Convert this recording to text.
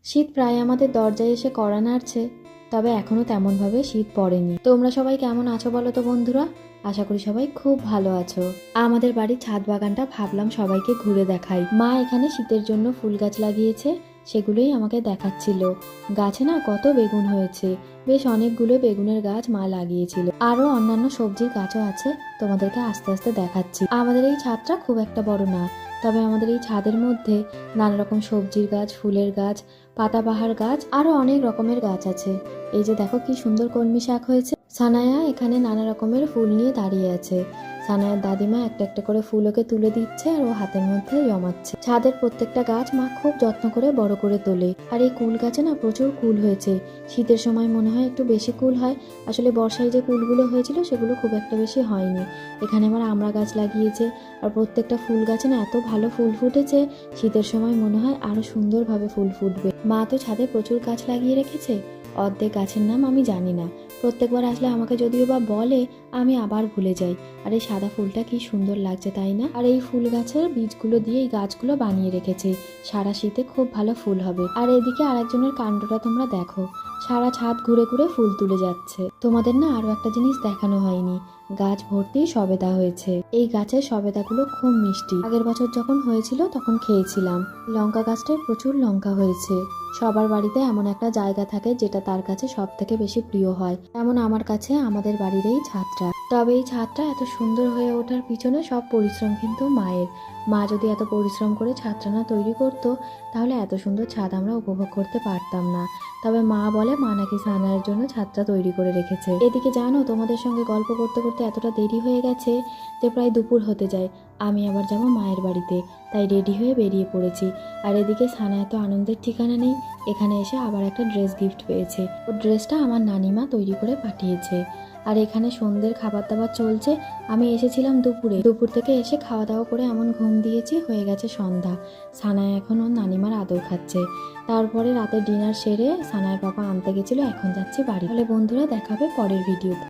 শীত প্রায় আমাদের দরজায় এসে কড়া নাড়ছে, তবে এখনো তেমনভাবে শীত পড়েনি। তোমরা সবাই কেমন আছো বলো তো বন্ধুরা? আশা করি সবাই খুব ভালো আছো। আমাদের বাড়ির ছাদ বাগানটা ভাবলাম সবাইকে ঘুরে দেখাই। মা এখানে শীতের জন্য ফুল গাছ লাগিয়েছে, সেগুলোই আমাকে দেখাচ্ছিল। গাছে না কত বেগুন হয়েছে, বেশ অনেকগুলো বেগুনের গাছ মা লাগিয়েছিল। আরো অন্যান্য সবজির গাছও আছে, তোমাদেরকে আস্তে আস্তে দেখাচ্ছি। আমাদের এই ছাদটা খুব একটা বড় না, তবে আমাদের এই ছাদের মধ্যে নানা রকম সবজির গাছ, ফুলের গাছ, পাতাবাহার গাছ, আরো অনেক রকমের গাছ আছে। এই যে দেখো কি সুন্দর কলমি শাক হয়েছে। সানায়া এখানে নানা রকমের ফুল নিয়ে দাঁড়িয়ে আছে। সানায়ার দাদিমা একটা একটা করে ফুল ওকে তুলে দিচ্ছে আর ও হাতের মধ্যে জমাচ্ছে। ছাদের প্রত্যেকটা গাছ মা খুব যত্ন করে বড় করে তোলে। আর এই কুল গাছে না প্রচুর কুল হয়েছে। শীতের সময় মনে হয় একটু বেশি কুল হয়, আসলে বর্ষায় যে কুলগুলো হয়েছিল সেগুলো খুব একটা বেশি হয়নি। এখানে আমার আমড়া গাছ লাগিয়েছে, আর প্রত্যেকটা ফুল গাছে না এত ভালো ফুল ফুটেছে, শীতের সময় মনে হয় আরো সুন্দরভাবে ফুল ফুটবে। মা তো ছাদে প্রচুর গাছ লাগিয়ে রেখেছে, অর্ধেক গাছের নাম আমি জানি না। প্রত্যেকবার আসলে আমাকে যদিও বা বলে, আমি আবার ভুলে যাই। আর এই সাদা ফুলটা কি সুন্দর লাগছে তাই না? আর এই ফুল গাছের বীজগুলো দিয়ে এই গাছগুলো বানিয়ে রেখেছে, সারা শীতে খুব ভালো ফুল হবে। আর এদিকে আরেকজনের কাণ্ডটা তোমরা দেখো, সারা ছাদ ঘুরে ঘুরে ফুল তুলে যাচ্ছে। তোমাদের না আরো একটা জিনিস দেখানো হয়নি, গাছ ভর্তি সবেদা হয়েছে। এই গাছের সবেদাগুলো খুব মিষ্টি। আগের বছর যখন হয়েছিল তখন খেয়েছিলাম। লঙ্কা গাছটায় প্রচুর লঙ্কা হয়েছে। সবার বাড়িতে এমন একটা জায়গা থাকে যেটা তার কাছে সব থেকে বেশি প্রিয় হয়, তেমন আমার কাছে আমাদের বাড়ির এই ছাদটা। তবে এই ছাদটা এত সুন্দর হয়ে ওঠার পিছনে সব পরিশ্রম কিন্তু মায়ের। মা যদি এত পরিশ্রম করে ছাদটা না তৈরি করতো, তাহলে এত সুন্দর ছাদ আমরা উপভোগ করতে পারতাম না। তবে মা বলে মা নাকি সানায়ের জন্য ছাদটা তৈরি করে রেখেছে। এদিকে জানো, তোমাদের সঙ্গে গল্প করতে করতে এতটা দেরি হয়ে গেছে যে প্রায় দুপুর হতে যায়। আমি আবার যাবো মায়ের বাড়িতে, তাই রেডি হয়ে বেরিয়ে পড়েছি। আর এদিকে সানায় তো আনন্দের ঠিকানা নেই, এখানে এসে আবার একটা ড্রেস গিফট পেয়েছে। ও ড্রেসটা আমার নানিমা তৈরি করে পাঠিয়েছে। আর এখানে সন্ধ্যের খাবার দাবার চলছে। আমি এসেছিলাম দুপুরে, দুপুর থেকে এসে খাওয়া দাওয়া করে এমন ঘুম দিয়েছি, হয়ে গেছে সন্ধ্যা। সানায় এখন ওর নানিমার আদর খাচ্ছে। তারপরে রাতে ডিনার সেরে সানায়ের বাবা আনতে গেছিল, এখন যাচ্ছি বাড়ি। তাহলে বন্ধুরা, দেখাবে পরের ভিডিওতে।